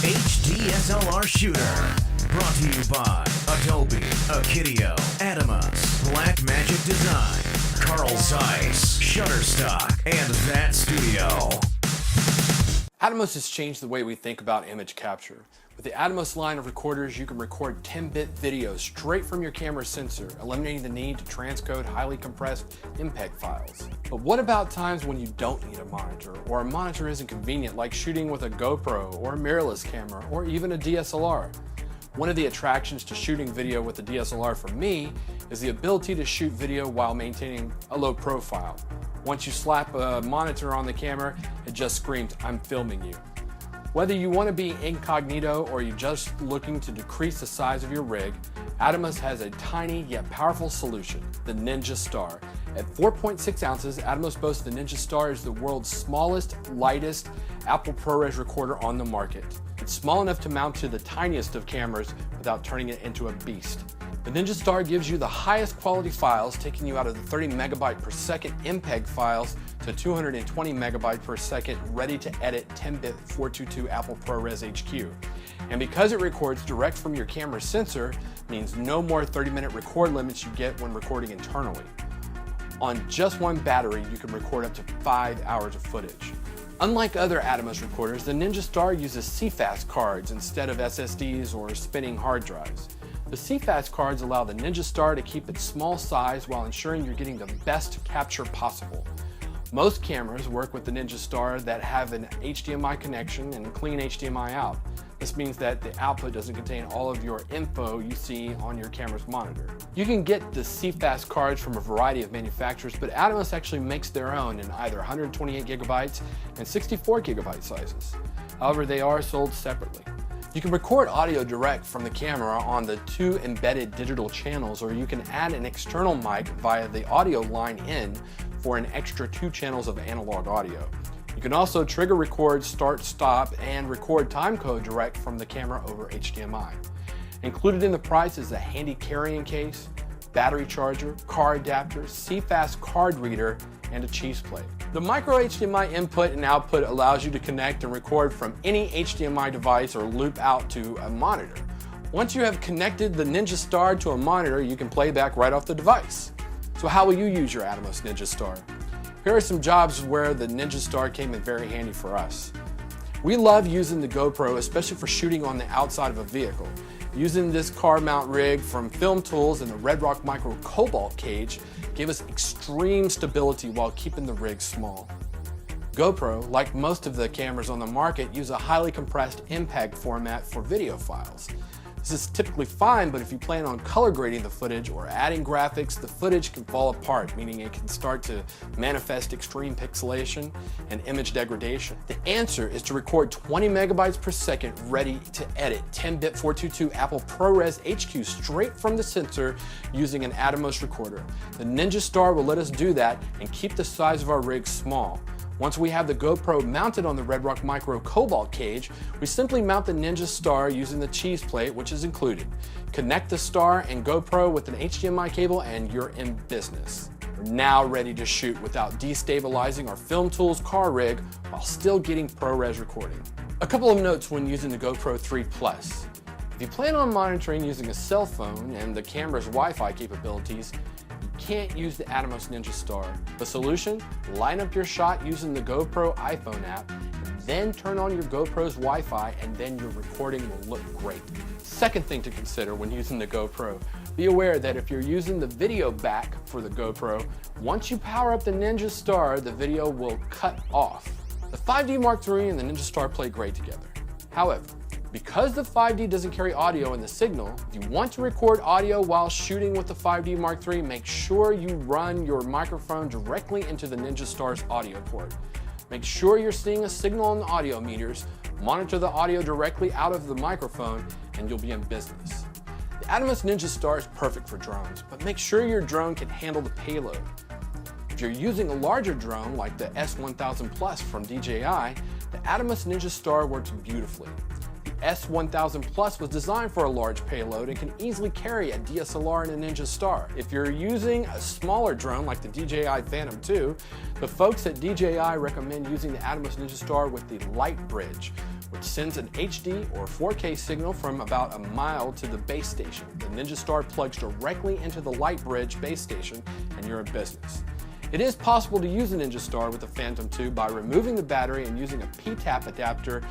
HDSLR Shooter. Brought to you by Adobe, Akidio, Atomos, Blackmagic Design, Carl Zeiss, Shutterstock, and That Studio. Atomos has changed the way we think about image capture. With the Atomos line of recorders, you can record 10-bit video straight from your camera sensor, eliminating the need to transcode highly compressed MPEG files. But what about times when you don't need a monitor, or a monitor isn't convenient, like shooting with a GoPro, or a mirrorless camera, or even a DSLR? One of the attractions to shooting video with the DSLR for me is the ability to shoot video while maintaining a low profile. Once you slap a monitor on the camera, it just screams, "I'm filming you." Whether you want to be incognito or you're just looking to decrease the size of your rig, Atomos has a tiny yet powerful solution, the Ninja Star. At 4.6 ounces, Atomos boasts the Ninja Star is the world's smallest, lightest Apple ProRes recorder on the market. It's small enough to mount to the tiniest of cameras without turning it into a beast. The Ninja Star gives you the highest quality files, taking you out of the 30 megabyte per second MPEG files to 220 megabyte per second ready to edit 10-bit 422 Apple ProRes HQ. And because it records direct from your camera sensor, means no more 30-minute record limits you get when recording internally. On just one battery, you can record up to 5 hours of footage. Unlike other Atomos recorders, the Ninja Star uses CFast cards instead of SSDs or spinning hard drives. The CFast cards allow the Ninja Star to keep its small size while ensuring you're getting the best capture possible. Most cameras work with the Ninja Star that have an HDMI connection and clean HDMI out. This means that the output doesn't contain all of your info you see on your camera's monitor. You can get the CFast cards from a variety of manufacturers, but Atomos actually makes their own in either 128 gigabytes and 64 gigabyte sizes. However, they are sold separately. You can record audio direct from the camera on the 2 embedded digital channels, or you can add an external mic via the audio line in for an extra 2 channels of analog audio. You can also trigger record, start, stop, and record timecode direct from the camera over HDMI. Included in the price is a handy carrying case, battery charger, car adapter, CFast card reader, and a cheese plate. The micro HDMI input and output allows you to connect and record from any HDMI device or loop out to a monitor. Once you have connected the Ninja Star to a monitor, you can play back right off the device. So how will you use your Atomos Ninja Star? Here are some jobs where the Ninja Star came in very handy for us. We love using the GoPro, especially for shooting on the outside of a vehicle. Using this car mount rig from Film Tools and the Red Rock Micro Cobalt cage gave us extreme stability while keeping the rig small. GoPro, like most of the cameras on the market, use a highly compressed MPEG format for video files. This is typically fine, but if you plan on color grading the footage or adding graphics, the footage can fall apart, meaning it can start to manifest extreme pixelation and image degradation. The answer is to record 20 megabytes per second ready to edit 10-bit 422 Apple ProRes HQ straight from the sensor using an Atomos recorder. The Ninja Star will let us do that and keep the size of our rig small. Once we have the GoPro mounted on the Red Rock Micro Cobalt cage, we simply mount the Ninja Star using the cheese plate, which is included. Connect the Star and GoPro with an HDMI cable and you're in business. We're now ready to shoot without destabilizing our Film Tools car rig while still getting ProRes recording. A couple of notes when using the GoPro 3 Plus. If you plan on monitoring using a cell phone and the camera's Wi-Fi capabilities, can't use the Atomos Ninja Star. The solution? Line up your shot using the GoPro iPhone app, then turn on your GoPro's Wi-Fi, and then your recording will look great. Second thing to consider when using the GoPro, be aware that if you're using the video back for the GoPro, once you power up the Ninja Star, the video will cut off. The 5D Mark III and the Ninja Star play great together. However, because the 5D doesn't carry audio in the signal, if you want to record audio while shooting with the 5D Mark III, make sure you run your microphone directly into the Ninja Star's audio port. Make sure you're seeing a signal on the audio meters, monitor the audio directly out of the microphone, and you'll be in business. The Atomos Ninja Star is perfect for drones, but make sure your drone can handle the payload. If you're using a larger drone like the S1000 Plus from DJI, the Atomos Ninja Star works beautifully. S1000 Plus was designed for a large payload and can easily carry a DSLR and a Ninja Star. If you're using a smaller drone like the DJI Phantom 2, the folks at DJI recommend using the Atomos Ninja Star with the Light Bridge, which sends an HD or 4K signal from about a mile to the base station. The Ninja Star plugs directly into the Lightbridge base station and you're in business. It is possible to use the Ninja Star with the Phantom 2 by removing the battery and using a P-tap adapter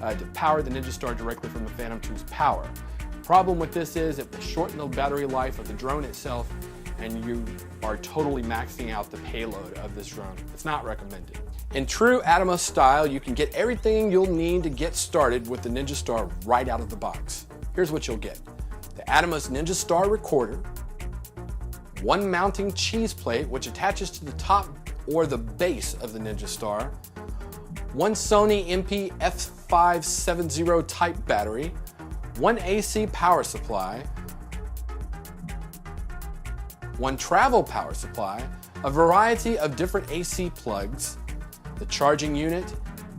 to power the Ninja Star directly from the Phantom 2's power. The problem with this is it will shorten the battery life of the drone itself and you are totally maxing out the payload of this drone. It's not recommended. In true Atomos style, you can get everything you'll need to get started with the Ninja Star right out of the box. Here's what you'll get. The Atomos Ninja Star recorder, one mounting cheese plate which attaches to the top or the base of the Ninja Star, one Sony MP F570 type battery, one AC power supply, one travel power supply, a variety of different AC plugs, the charging unit,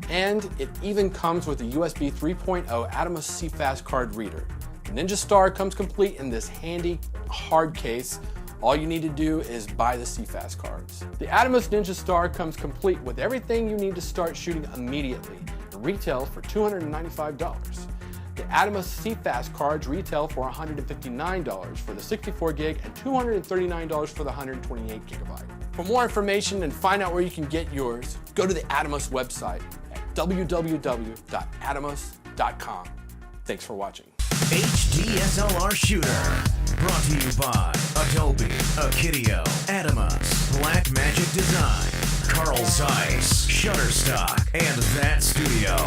and it even comes with a USB 3.0 Atomos CFast card reader. The Ninja Star comes complete in this handy hard case. All you need to do is buy the CFast cards. The Atomos Ninja Star comes complete with everything you need to start shooting immediately. It retails for $295. The Atomos CFast cards retail for $159 for the 64 gig and $239 for the 128 gigabyte. For more information and find out where you can get yours, go to the Atomos website at www.atomos.com. Thanks for watching. HDSLR Shooter. Brought to you by Adobe, Akitio, Atomos, Blackmagic Design, Carl Zeiss, Shutterstock, and That Studio.